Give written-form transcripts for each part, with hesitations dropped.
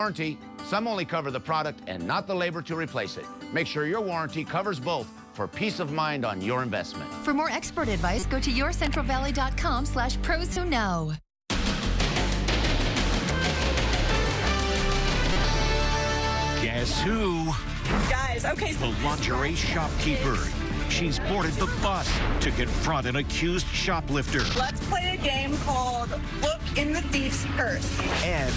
Warranty, some only cover the product and not the labor to replace it. Make sure your warranty covers both for peace of mind on your investment. For more expert advice, go to yourcentralvalley.com/pros who know. Guess who? Guys, okay. The lingerie shopkeeper. She's boarded the bus to confront an accused shoplifter. Let's play a game called Look in the Thief's Purse. And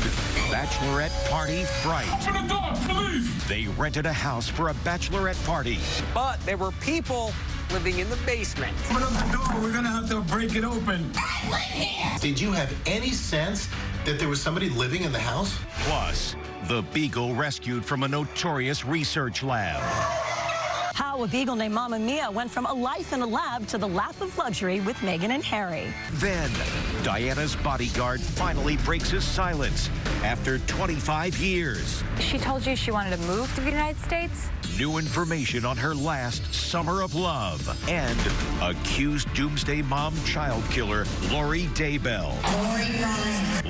bachelorette party fright. Open the door, police! They rented a house for a bachelorette party. But there were people living in the basement. Open up the door, we're gonna have to break it open. I live here! Did you have any sense that there was somebody living in the house? Plus, the beagle rescued from a notorious research lab. How a beagle named Mamma Mia went from a life in a lab to the lap of luxury with Meghan and Harry. Then, Diana's bodyguard finally breaks his silence after 25 years. She told you she wanted to move to the United States? New information on her last summer of love. And accused doomsday mom child killer Lori Daybell.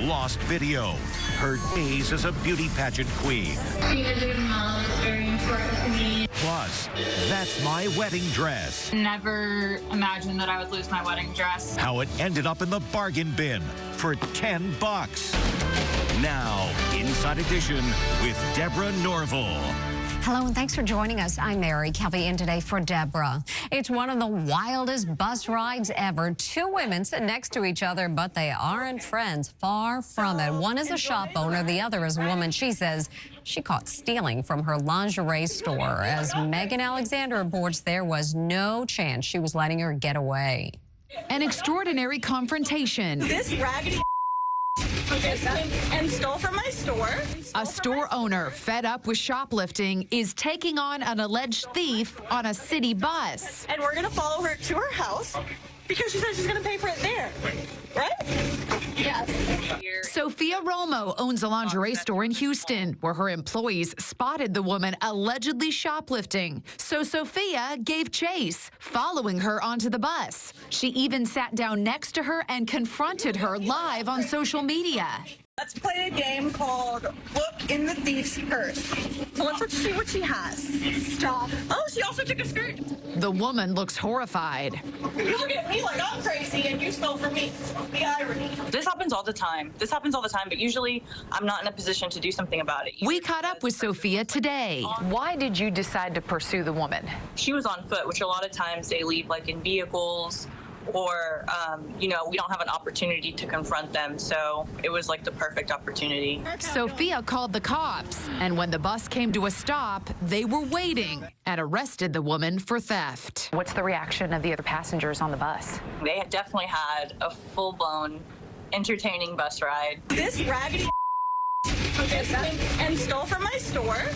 Lost video. Her days as a beauty pageant queen. Being a good mom is very important to me. Plus, that's my wedding dress. Never imagined that I would lose my wedding dress. How it ended up in the bargain bin for $10. Now, Inside Edition with Deborah Norville. Hello and thanks for joining us. I'm Mary Kelly in today for Deborah. It's one of the wildest bus rides ever. Two women sit next to each other, but they aren't friends. Far from it. One is a shop owner, the other is a woman she says she caught stealing from her lingerie store. As Megan Alexander reports, there was no chance she was letting her get away. An extraordinary confrontation. This raggedy and stole from my store. A store owner fed up with shoplifting is taking on an alleged thief on a city bus. And we're going to follow her to her house because she says she's going to pay for it there. Right? Yes. Sophia Romo owns a lingerie store in Houston where her employees spotted the woman allegedly shoplifting. So Sophia gave chase, following her onto the bus. She even sat down next to her and confronted her live on social media. Let's play a game called Look in the Thief's Purse. So let's see what she has. Stop. Oh, she also took a skirt. The woman looks horrified. You look at me like I'm crazy and you stole from me. The irony. This happens all the time. But usually I'm not in a position to do something about it. We caught up with Sophia today. Why did you decide to pursue the woman? She was on foot, which a lot of times they leave like in vehicles or, we don't have an opportunity to confront them. So it was like the perfect opportunity. Sophia called the cops, and when the bus came to a stop, they were waiting and arrested the woman for theft. What's the reaction of the other passengers on the bus? They definitely had a full-blown entertaining bus ride. This raggedy and stole from my store.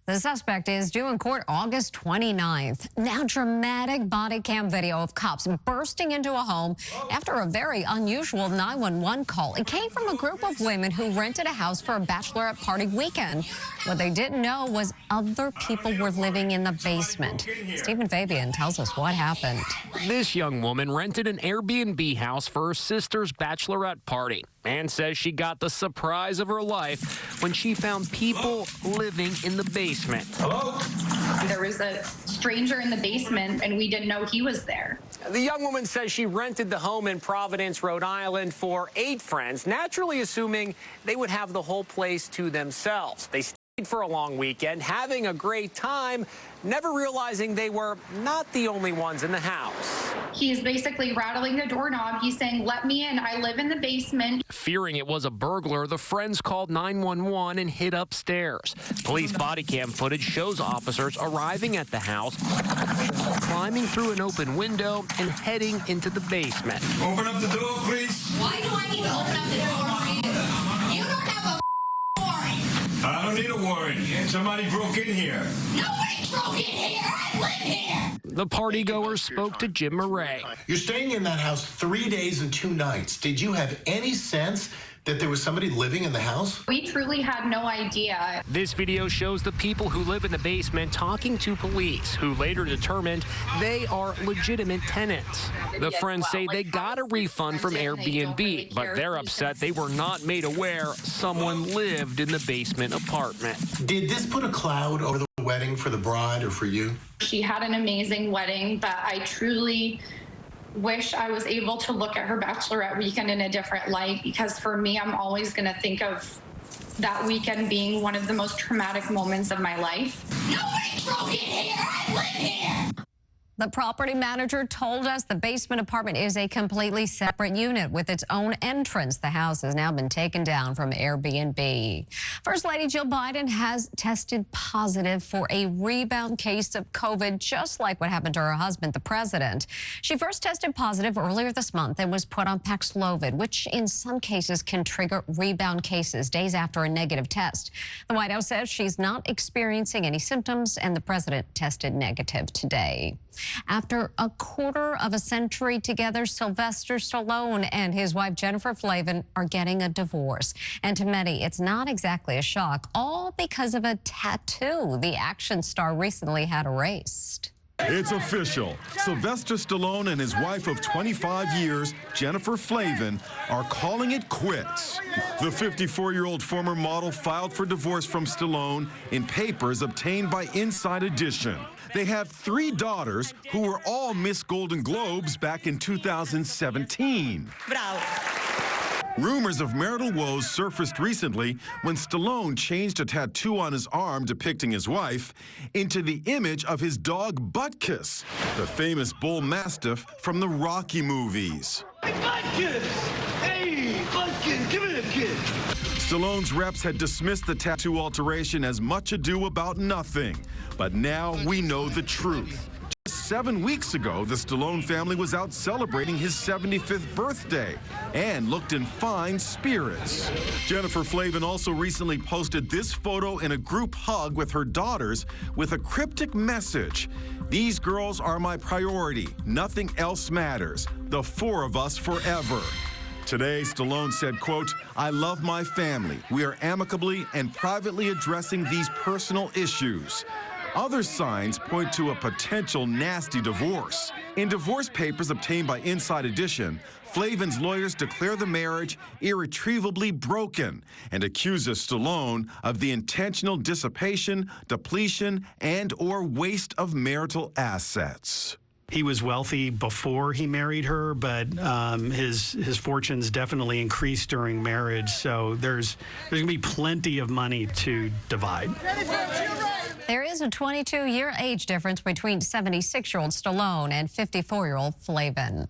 The suspect is due in court August 29th. Now, dramatic body cam video of cops bursting into a home after a very unusual 911 call. It came from a group of women who rented a house for a bachelorette party weekend. What they didn't know was other people were living in the basement. Stephen Fabian tells us what happened. This young woman rented an Airbnb house for her sister's bachelorette party and says she got the surprise of her life when she found people living in the basement. Hello? There was a stranger in the basement and we didn't know he was there. The young woman says she rented the home in Providence, Rhode Island for 8 friends, naturally assuming they would have the whole place to themselves. They stayed for a long weekend, having a great time, never realizing they were not the only ones in the house. He's basically rattling the doorknob. He's saying, "Let me in. I live in the basement." Fearing it was a burglar, the friends called 911 and hid upstairs. Police body cam footage shows officers arriving at the house, climbing through an open window and heading into the basement. Open up the door, please. Why do I need to open up the door for you? You don't have a warrant. I don't need a warrant. Somebody broke in here. Nobody broke in here. I live here. The partygoers spoke to Jim Murray. You're staying in that house 3 days and 2 nights. Did you have any sense that there was somebody living in the house? We truly had no idea. This video shows the people who live in the basement talking to police, who later determined they are legitimate tenants. The friends say they got a refund from Airbnb, but they're upset they were not made aware someone lived in the basement apartment. Did this put a cloud over the wedding for the bride or for you? She had an amazing wedding, but I truly wish I was able to look at her bachelorette weekend in a different light, because for me, I'm always going to think of that weekend being one of the most traumatic moments of my life. Nobody broke in here. I live here. The property manager told us the basement apartment is a completely separate unit with its own entrance. The house has now been taken down from Airbnb. First Lady Jill Biden has tested positive for a rebound case of COVID, just like what happened to her husband, the president. She first tested positive earlier this month and was put on Paxlovid, which in some cases can trigger rebound cases days after a negative test. The White House says she's not experiencing any symptoms, and the president tested negative today. After a quarter of a century together, Sylvester Stallone and his wife Jennifer Flavin are getting a divorce. And to many, it's not exactly a shock, all because of a tattoo the action star recently had erased. It's official. Sylvester Stallone and his wife of 25 years, Jennifer Flavin, are calling it quits. The 54-year-old former model filed for divorce from Stallone in papers obtained by Inside Edition. They have 3 daughters who were all Miss Golden Globes back in 2017. Bravo. Rumors of marital woes surfaced recently when Stallone changed a tattoo on his arm depicting his wife into the image of his dog Butkus, the famous bull mastiff from the Rocky movies. Hey, Butkus! Hey, Butkus, come here, kid. Stallone's reps had dismissed the tattoo alteration as much ado about nothing. But now we know the truth. Just 7 weeks ago, the Stallone family was out celebrating his 75th birthday and looked in fine spirits. Jennifer Flavin also recently posted this photo in a group hug with her daughters with a cryptic message. "These girls are my priority. Nothing else matters. The 4 of us forever." Today, Stallone said, quote, "I love my family. We are amicably and privately addressing these personal issues." Other signs point to a potential nasty divorce. In divorce papers obtained by Inside Edition, Flavin's lawyers declare the marriage irretrievably broken and accuses Stallone of the intentional dissipation, depletion, and/or waste of marital assets. He was wealthy before he married her, but his fortunes definitely increased during marriage. So there's going to be plenty of money to divide. There is a 22-year age difference between 76-year-old Stallone and 54-year-old Flavin.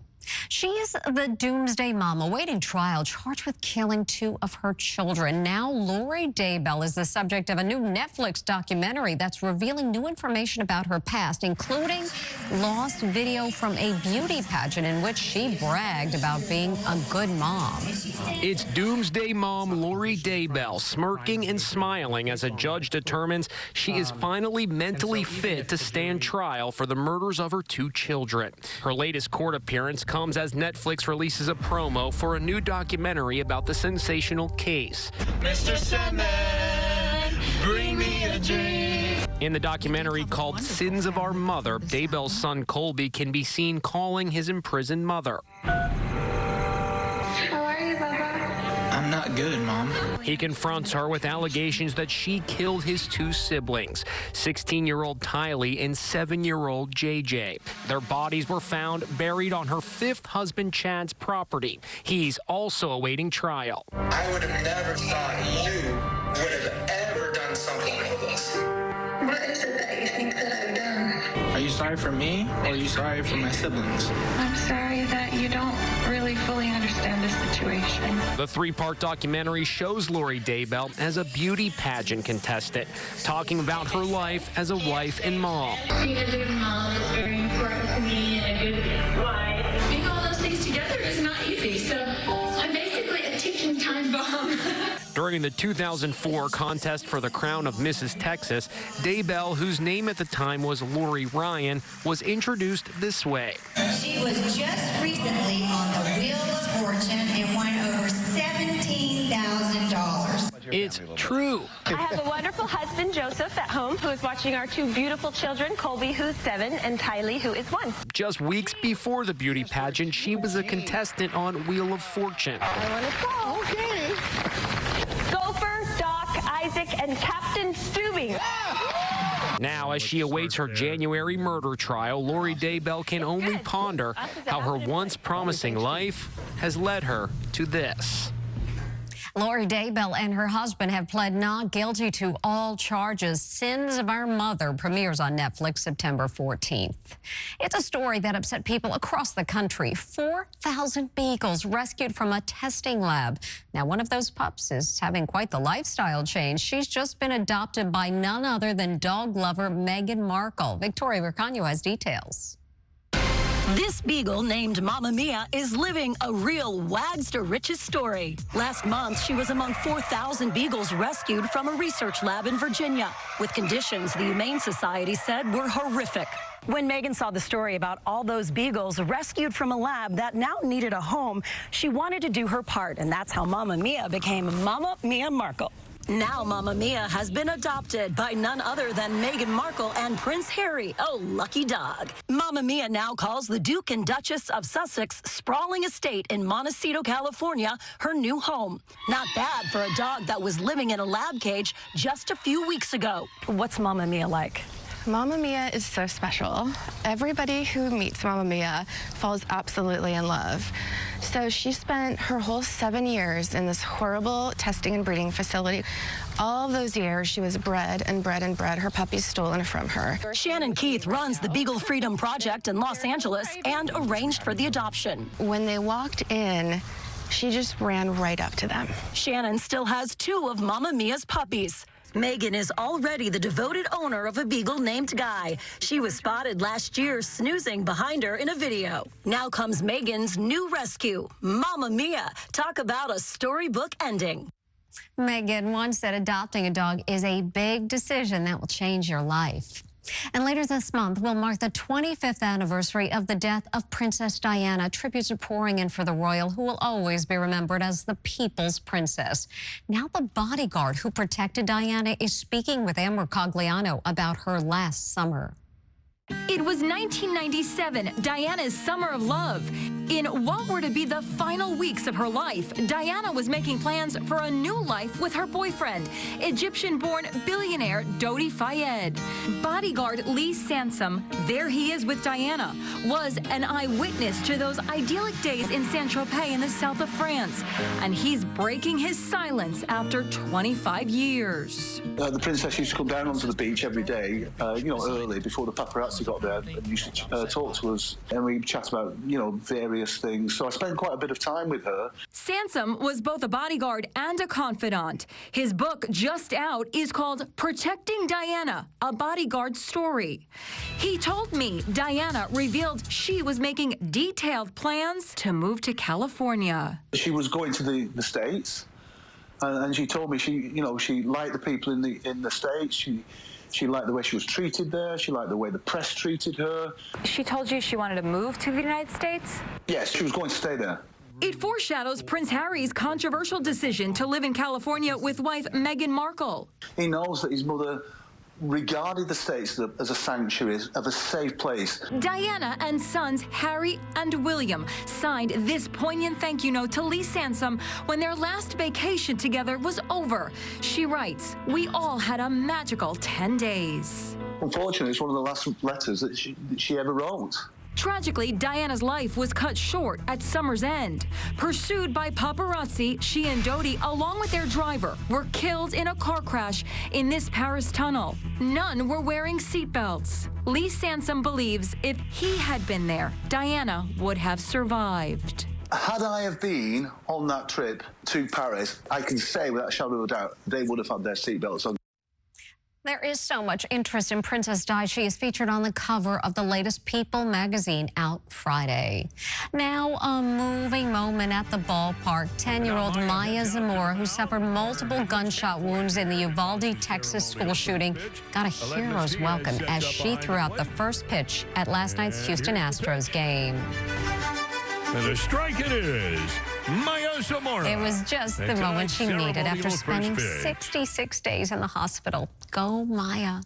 She's the doomsday mom awaiting trial, charged with killing 2 of her children. Now, Lori Daybell is the subject of a new Netflix documentary that's revealing new information about her past, including lost video from a beauty pageant in which she bragged about being a good mom. It's doomsday mom Lori Daybell smirking and smiling as a judge determines she is finally mentally fit to stand trial for the murders of her 2 children. Her latest court appearance comes as Netflix releases a promo for a new documentary about the sensational case. Mr. Sandman, bring me a drink. In the documentary called Sins of Our Mother, Daybell's son Colby can be seen calling his imprisoned mother. How are you, Baba? I'm not good, Mom. He confronts her with allegations that she killed his 2 siblings, 16-year-old Tylee and 7-year-old JJ. Their bodies were found buried on her 5th husband Chad's property. He's also awaiting trial. I would have never thought you would have ever done something like this. What is it that you think that I've done? Are you sorry for me, or are you sorry for my siblings? I'm sorry that you don't really fully understand the situation. The 3-part documentary shows Lori Daybell as a beauty pageant contestant, talking about her life as a wife and mom. Being a good mom is very important to me, and a good wife. Being all those things together is not easy, so I'm basically a ticking time bomb. During the 2004 contest for the crown of Mrs. Texas, Daybell, whose name at the time was Lori Ryan, was introduced this way. She was just recently on the Wheel of Fortune and won over $17,000. It's true. I have a wonderful husband, Joseph, at home, who is watching our two beautiful children, Colby, who's 7, and Tylee, who is 1. Just weeks before the beauty pageant, she was a contestant on Wheel of Fortune. I want to go. Okay. Gopher, Doc, Isaac, and Captain Stubing. Now, as she awaits her January murder trial, Lori Daybell can only ponder how her once promising life has led her to this. Lori Daybell and her husband have pled not guilty to all charges. Sins of Our Mother premieres on Netflix September 14th. It's a story that upset people across the country. 4,000 beagles rescued from a testing lab. Now, one of those pups is having quite the lifestyle change. She's just been adopted by none other than dog lover Meghan Markle. Victoria Vircanio has details. This beagle named Mamma Mia is living a real wags to riches story. Last month, she was among 4,000 beagles rescued from a research lab in Virginia with conditions the Humane Society said were horrific. When Meghan saw the story about all those beagles rescued from a lab that now needed a home, she wanted to do her part, and that's how Mamma Mia became Mamma Mia Markle. Now Mamma Mia has been adopted by none other than Meghan Markle and Prince Harry. Oh, lucky dog. Mamma Mia now calls the Duke and Duchess of Sussex sprawling estate in Montecito, California, her new home. Not bad for a dog that was living in a lab cage just a few weeks ago. What's Mamma Mia like? Mamma Mia is so special. Everybody who meets Mamma Mia falls absolutely in love. So she spent her whole 7 years in this horrible testing and breeding facility. All of those years, she was bred and bred and bred. Her puppies stolen from her. Shannon Keith runs the Beagle Freedom Project in Los Angeles and arranged for the adoption. When they walked in, she just ran right up to them. Shannon still has 2 of Mamma Mia's puppies. Meghan is already the devoted owner of a beagle named Guy. She was spotted last year snoozing behind her in a video. Now comes Meghan's new rescue, Mamma Mia. Talk about a storybook ending. Meghan once said adopting a dog is a big decision that will change your life. And later this month will mark the 25th anniversary of the death of Princess Diana. Tributes are pouring in for the royal, who will always be remembered as the people's princess. Now the bodyguard who protected Diana is speaking with Amber Cogliano about her last summer. It was 1997, Diana's summer of love. In what were to be the final weeks of her life, Diana was making plans for a new life with her boyfriend, Egyptian-born billionaire Dodi Fayed. Bodyguard Lee Sansom, there he is with Diana, was an eyewitness to those idyllic days in Saint-Tropez in the south of France. And he's breaking his silence after 25 years. The princess used to come down onto the beach every day, early before the paparazzi got there, and used to talk to us, and we chat about, various things. So I spent quite a bit of time with her. Sansom was both a bodyguard and a confidant. His book, just out, is called Protecting Diana, A Bodyguard's Story. He told me Diana revealed she was making detailed plans to move to California. She was going to the States, and she told me she liked the people in the States. She liked the way she was treated there. She liked the way the press treated her. She told you she wanted to move to the United States? Yes, she was going to stay there. It foreshadows Prince Harry's controversial decision to live in California with wife Meghan Markle. He knows that his mother regarded the States as a sanctuary, of a safe place. Diana and sons Harry and William signed this poignant thank you note to Lee Sansom when their last vacation together was over. She writes, "We all had a magical 10 days. Unfortunately, it's one of the last letters that she ever wrote. Tragically, Diana's life was cut short at summer's end. Pursued by paparazzi, she and Dodi, along with their driver, were killed in a car crash in this Paris tunnel. None were wearing seatbelts. Lee Sansom believes if he had been there, Diana would have survived. Had I have been on that trip to Paris, I can say without a shadow of a doubt, they would have had their seatbelts on. There is so much interest in Princess Di. She is featured on the cover of the latest People magazine out Friday. Now, a moving moment at the ballpark. 10-year-old Maya Zamora, who suffered multiple gunshot wounds in the Uvalde, Texas school shooting, got a hero's welcome as she threw out the first pitch at last night's Houston Astros game. And the strike it is. Maya It was just the moment she needed after spending 66 days in the hospital. Go Maya.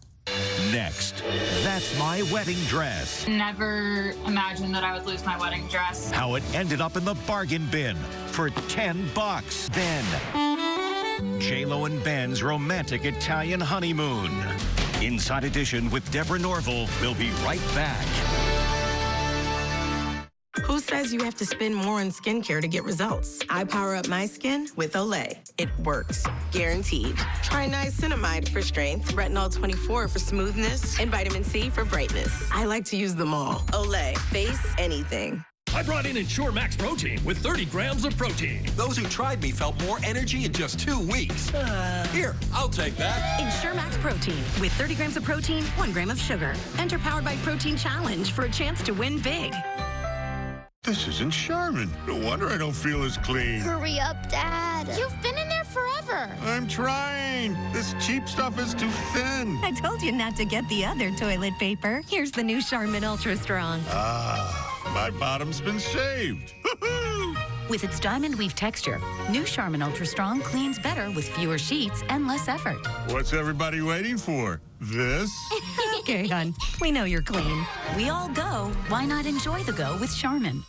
Next, that's my wedding dress. Never imagined that I would lose my wedding dress. How it ended up in the bargain bin for $10. Then, J-Lo and Ben's romantic Italian honeymoon. Inside Edition with Deborah Norville. We'll be right back. Who says you have to spend more on skincare to get results? I power up my skin with Olay. It works. Guaranteed. Try niacinamide for strength, retinol 24 for smoothness, and vitamin C for brightness. I like to use them all. Olay. Face anything. I brought in Ensure Max Protein with 30 grams of protein. Those who tried me felt more energy in just 2 weeks. Here, I'll take that. Ensure Max Protein with 30 grams of protein, 1 gram of sugar. Enter Powered by Protein Challenge for a chance to win big. This isn't Charmin. No wonder I don't feel as clean. Hurry up, Dad. You've been in there forever. I'm trying. This cheap stuff is too thin. I told you not to get the other toilet paper. Here's the new Charmin Ultra Strong. My bottom's been saved. With its diamond weave texture, new Charmin Ultra Strong cleans better with fewer sheets and less effort. What's everybody waiting for? This? Okay, hon. We know you're clean. We all go. Why not enjoy the go with Charmin?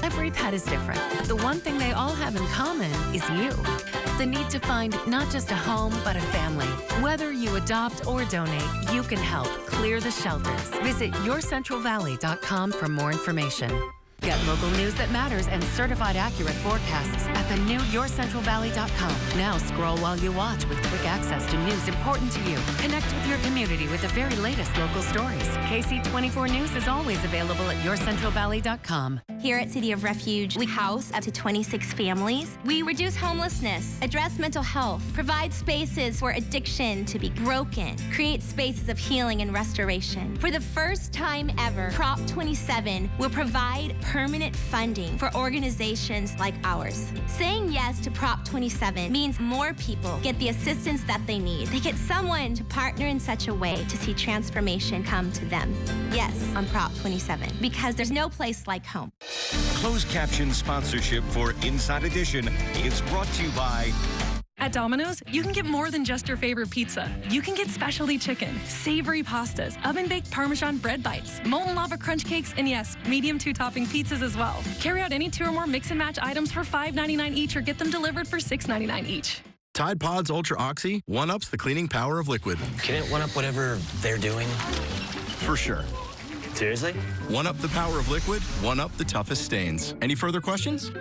Every pet is different. The one thing they all have in common is you. The need to find not just a home, but a family. Whether you adopt or donate, you can help clear the shelters. Visit yourcentralvalley.com for more information. Get local news that matters and certified accurate forecasts at the new yourcentralvalley.com. Now scroll while you watch with quick access to news important to you. Connect with your community with the very latest local stories. KC24 News is always available at yourcentralvalley.com. Here at City of Refuge, we house up to 26 families. We reduce homelessness, address mental health, provide spaces for addiction to be broken, create spaces of healing and restoration. For the first time ever, Prop 27 will provide permanent funding for organizations like ours. Saying yes to Prop 27 means more people get the assistance that they need. They get someone to partner in such a way to see transformation come to them. Yes, on Prop 27, because there's no place like home. Closed caption sponsorship for Inside Edition is brought to you by... At Domino's, you can get more than just your favorite pizza. You can get specialty chicken, savory pastas, oven-baked Parmesan bread bites, molten lava crunch cakes, and yes, medium 2-topping pizzas as well. Carry out any 2 or more mix-and-match items for $5.99 each or get them delivered for $6.99 each. Tide Pods Ultra Oxy one-ups the cleaning power of liquid. Can it one-up whatever they're doing? For sure. Seriously? One-up the power of liquid, one-up the toughest stains. Any further questions?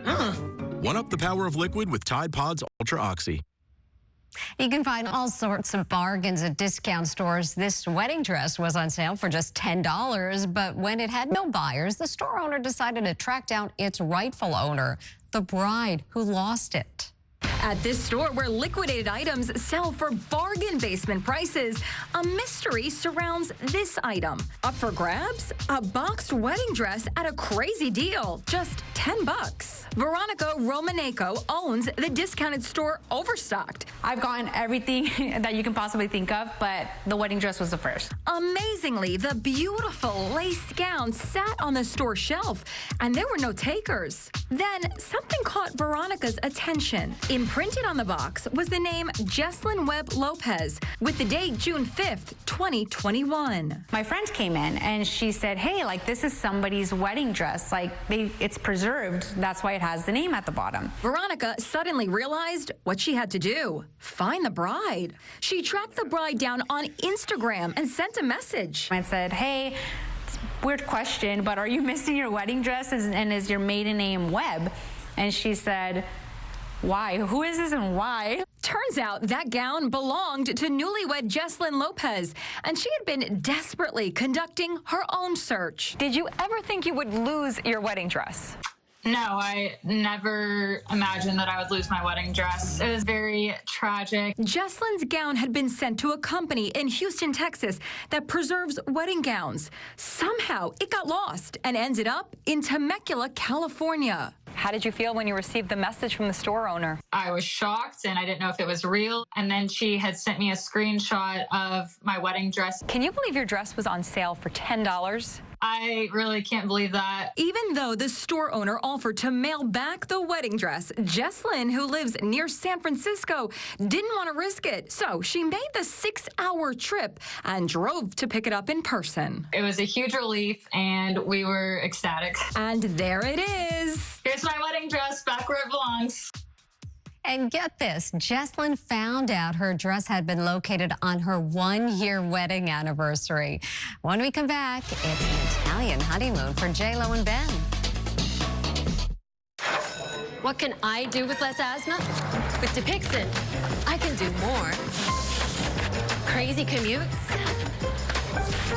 One-up the power of liquid with Tide Pods Ultra Oxy. You can find all sorts of bargains at discount stores. This wedding dress was on sale for just $10, but when it had no buyers, the store owner decided to track down its rightful owner, the bride who lost it. At this store where liquidated items sell for bargain basement prices, a mystery surrounds this item. Up for grabs? A boxed wedding dress at a crazy deal, just $10. Veronica Romanenko owns the discounted store Overstocked. I've gotten everything that you can possibly think of, but the wedding dress was the first. Amazingly, the beautiful lace gown sat on the store shelf, and there were no takers. Then something caught Veronica's attention. Imprinted on the box was the name Jesslyn Webb Lopez, with the date June 5th, 2021. My friend came in and she said, hey, like this is somebody's wedding dress. Like it's preserved. That's why it has the name at the bottom. Veronica suddenly realized what she had to do. Find the bride. She tracked the bride down on Instagram and sent a message. I said, hey, weird question, but are you missing your wedding dress and is your maiden name Webb? And she said, why? Who is this and why? Turns out that gown belonged to newlywed Jesslyn Lopez, and she had been desperately conducting her own search. Did you ever think you would lose your wedding dress? No, I never imagined that I would lose my wedding dress. It was very tragic. Jesslyn's gown had been sent to a company in Houston, Texas that preserves wedding gowns. Somehow it got lost and ended up in Temecula, California. How did you feel when you received the message from the store owner? I was shocked and I didn't know if it was real. And then she had sent me a screenshot of my wedding dress. Can you believe your dress was on sale for $10? I really can't believe that. Even though the store owner offered to mail back the wedding dress, Jesslyn, who lives near San Francisco, didn't want to risk it. So she made the 6-hour trip and drove to pick it up in person. It was a huge relief, and we were ecstatic. And there it is. Here's my wedding dress, back where it belongs. And get this, Jesslyn found out her dress had been located on her 1-year wedding anniversary. When we come back, it's an Italian honeymoon for J-Lo and Ben. What can I do with less asthma? With Dupixent, I can do more. Crazy commutes,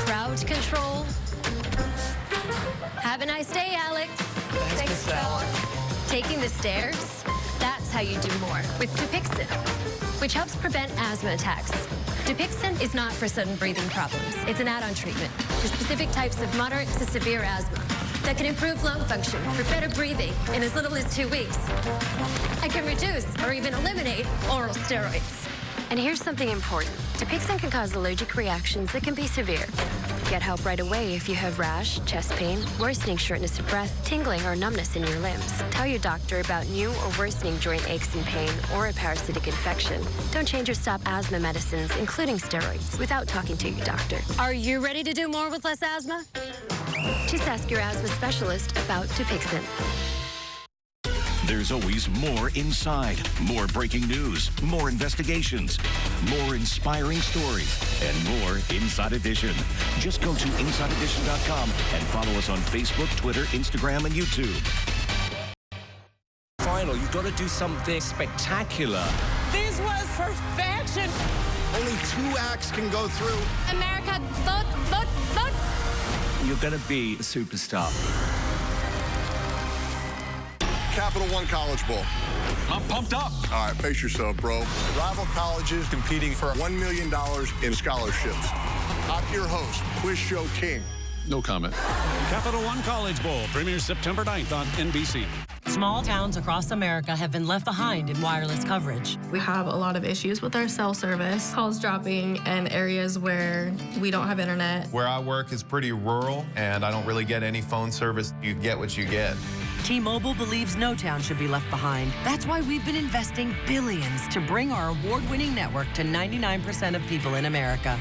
crowd control. Have a nice day, Alex. Thanks, Stella. Taking the stairs, that's how you do more with Dupixent, which helps prevent asthma attacks. Dupixent is not for sudden breathing problems. It's an add-on treatment for specific types of moderate to severe asthma that can improve lung function for better breathing in as little as 2 weeks. And can reduce or even eliminate oral steroids. And here's something important. Dupixent can cause allergic reactions that can be severe. Get help right away if you have rash, chest pain, worsening shortness of breath, tingling, or numbness in your limbs. Tell your doctor about new or worsening joint aches and pain or a parasitic infection. Don't change or stop asthma medicines, including steroids, without talking to your doctor. Are you ready to do more with less asthma? Just ask your asthma specialist about Dupixent. There's always more inside, more breaking news, more investigations, more inspiring stories, and more Inside Edition. Just go to InsideEdition.com and follow us on Facebook, Twitter, Instagram, and YouTube. Final, you've got to do something spectacular. This was perfection. Only 2 acts can go through. America, vote, vote, vote. You're going to be a superstar. Capital One College Bowl. I'm pumped up. All right, pace yourself, bro. Rival colleges competing for $1 million in scholarships. I'm your host, Quiz Show King. No comment. Capital One College Bowl premieres September 9th on NBC. Small towns across America have been left behind in wireless coverage. We have a lot of issues with our cell service, calls dropping, and areas where we don't have internet. Where I work is pretty rural, and I don't really get any phone service. You get what you get. T-Mobile believes no town should be left behind. That's why we've been investing billions to bring our award-winning network to 99% of people in America.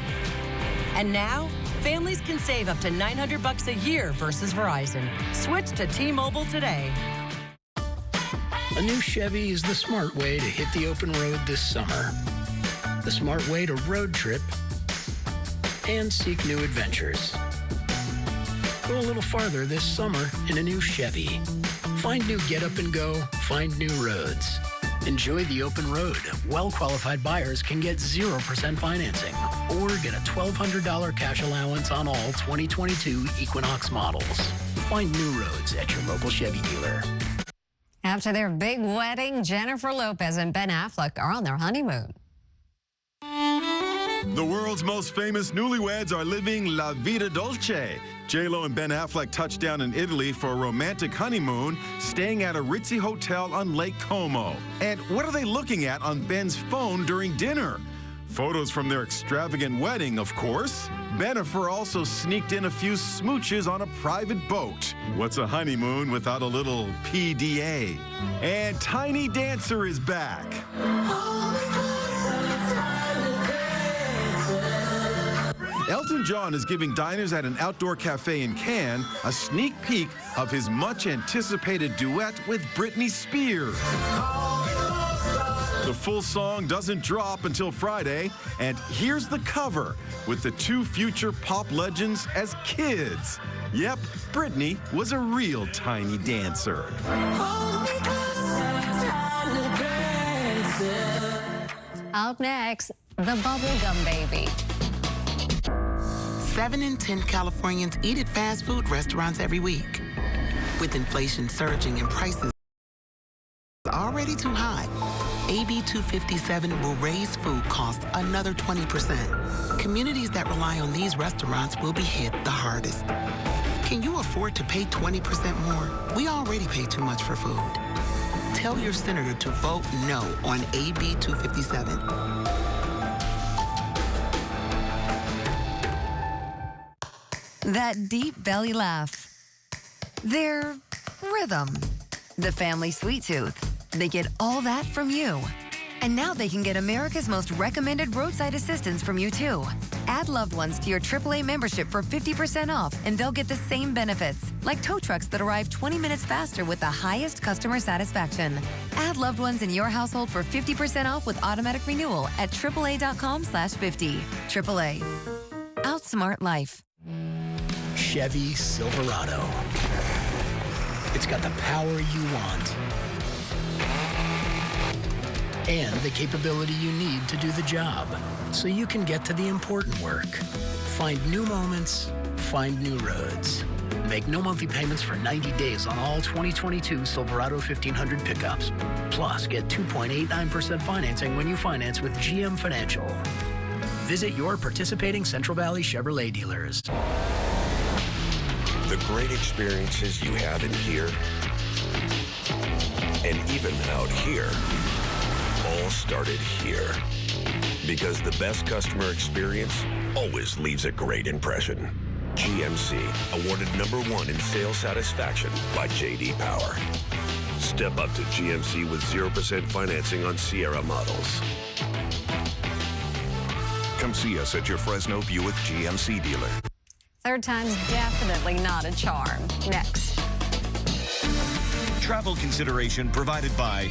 And now, families can save up to $900 a year versus Verizon. Switch to T-Mobile today. A new Chevy is the smart way to hit the open road this summer. The smart way to road trip and seek new adventures. Go a little farther this summer in a new Chevy. Find new get up and go, find new roads. Enjoy the open road. Well-qualified buyers can get 0% financing or get a $1,200 cash allowance on all 2022 Equinox models. Find new roads at your local Chevy dealer. After their big wedding, Jennifer Lopez and Ben Affleck are on their honeymoon. The world's most famous newlyweds are living La Vida Dolce. J-Lo and Ben Affleck touched down in Italy for a romantic honeymoon, staying at a ritzy hotel on Lake Como. And what are they looking at on Ben's phone during dinner? Photos from their extravagant wedding, of course. Bennifer also sneaked in a few smooches on a private boat. What's a honeymoon without a little PDA? And Tiny Dancer is back. Elton John is giving diners at an outdoor cafe in Cannes a sneak peek of his much-anticipated duet with Britney Spears. The full song doesn't drop until Friday, and here's the cover with the 2 future pop legends as kids. Yep, Britney was a real tiny dancer. Out next, the bubblegum baby. 7 in 10 Californians eat at fast food restaurants every week. With inflation surging and prices already too high, AB 257 will raise food costs another 20%. Communities that rely on these restaurants will be hit the hardest. Can you afford to pay 20% more? We already pay too much for food. Tell your senator to vote no on AB 257. that deep belly laugh, their rhythm, the family sweet tooth. They get all that from you. And now they can get America's most recommended roadside assistance from you, too. Add loved ones to your AAA membership for 50% off, and they'll get the same benefits, like tow trucks that arrive 20 minutes faster with the highest customer satisfaction. Add loved ones in your household for 50% off with automatic renewal at AAA.com/50. AAA. Outsmart life. Chevy Silverado. It's got the power you want and the capability you need to do the job, so you can get to the important work. Find new moments, find new roads. Make no monthly payments for 90 days on all 2022 Silverado 1500 pickups. Plus, get 2.89% financing when you finance with GM Financial. Visit your participating Central Valley Chevrolet dealers. The great experiences you have in here and even out here all started here. Because the best customer experience always leaves a great impression. GMC, awarded #1 in sales satisfaction by J.D. Power. Step up to GMC with 0% financing on Sierra models. Come see us at your Fresno Buick GMC dealer. Third time's definitely not a charm. Next. Travel consideration provided by...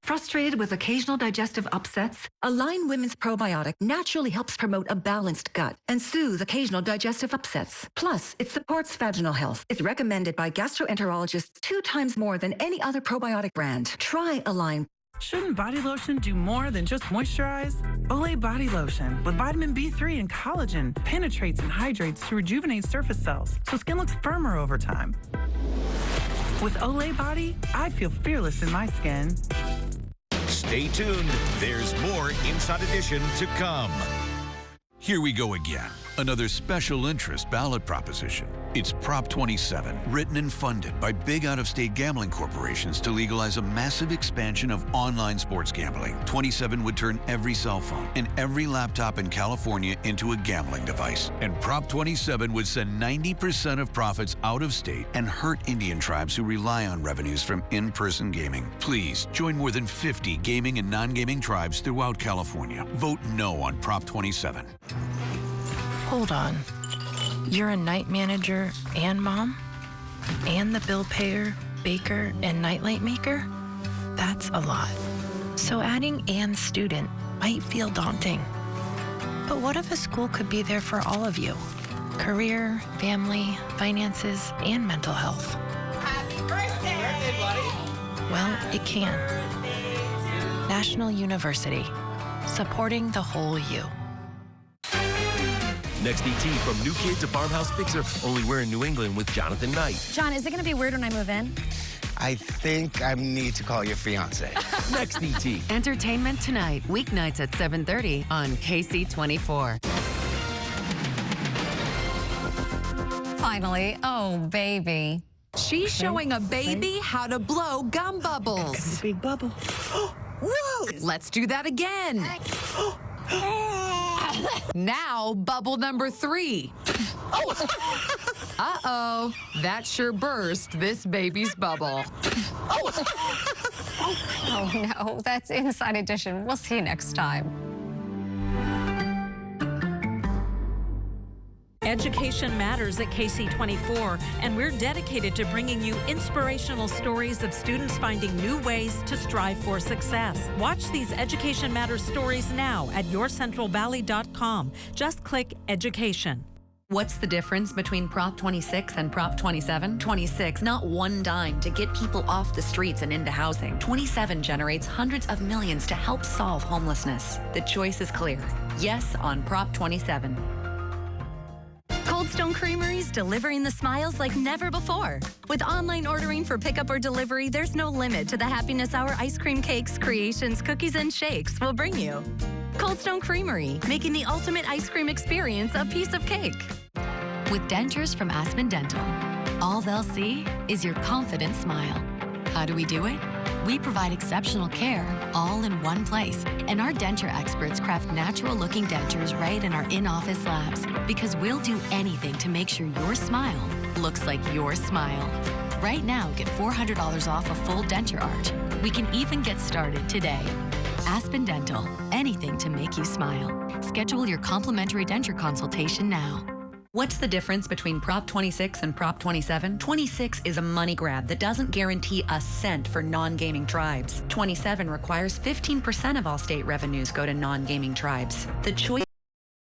Frustrated with occasional digestive upsets? Align Women's Probiotic naturally helps promote a balanced gut and soothe occasional digestive upsets. Plus, it supports vaginal health. It's recommended by gastroenterologists 2 times more than any other probiotic brand. Try Align. Shouldn't body lotion do more than just moisturize? Olay Body Lotion with vitamin B3 and collagen penetrates and hydrates to rejuvenate surface cells so skin looks firmer over time. With Olay Body, I feel fearless in my skin. Stay tuned. There's more Inside Edition to come. Here we go again. Another special interest ballot proposition. It's Prop 27, written and funded by big out-of-state gambling corporations to legalize a massive expansion of online sports gambling. 27 would turn every cell phone and every laptop in California into a gambling device. And Prop 27 would send 90% of profits out of state and hurt Indian tribes who rely on revenues from in-person gaming. Please join more than 50 gaming and non-gaming tribes throughout California. Vote no on Prop 27. Hold on. You're a night manager and mom? And the bill payer, baker, and nightlight maker? That's a lot. So adding and student might feel daunting. But what if a school could be there for all of you? Career, family, finances, and mental health. Happy birthday, buddy! Well, it can. National University, supporting the whole you. Next ET, from new kid to farmhouse fixer, only we're in New England with Jonathan Knight. John, is it going to be weird when I move in? I think I need to call your fiance. Next ET. Entertainment Tonight, weeknights at 7:30 on KC24. Finally, oh, baby. She's showing a baby how to blow gum bubbles. Big bubble. Whoa! Let's do that again. Now, bubble number 3. Uh-oh, that sure burst this baby's bubble. Oh, no, that's Inside Edition. We'll see you next time. Education matters at KC24, and we're dedicated to bringing you inspirational stories of students finding new ways to strive for success. Watch these Education Matters stories now at yourcentralvalley.com. Just click Education. What's the difference between Prop 26 and Prop 27? 26, not one dime to get people off the streets and into housing. 27 generates hundreds of millions to help solve homelessness. The choice is clear. Yes on Prop 27. Cold Stone Creamery's delivering the smiles like never before. With online ordering for pickup or delivery, there's no limit to the happiness our ice cream cakes, creations, cookies, and shakes will bring you. Cold Stone Creamery, making the ultimate ice cream experience a piece of cake. With dentures from Aspen Dental, all they'll see is your confident smile. How do we do it? We provide exceptional care all in one place, and our denture experts craft natural-looking dentures right in our in-office labs, because we'll do anything to make sure your smile looks like your smile. Right now, get $400 off a full denture arch. We can even get started today. Aspen Dental, anything to make you smile. Schedule your complimentary denture consultation now. What's the difference between Prop 26 and Prop 27? 26 is a money grab that doesn't guarantee a cent for non-gaming tribes. 27 requires 15% of all state revenues go to non-gaming tribes. The choice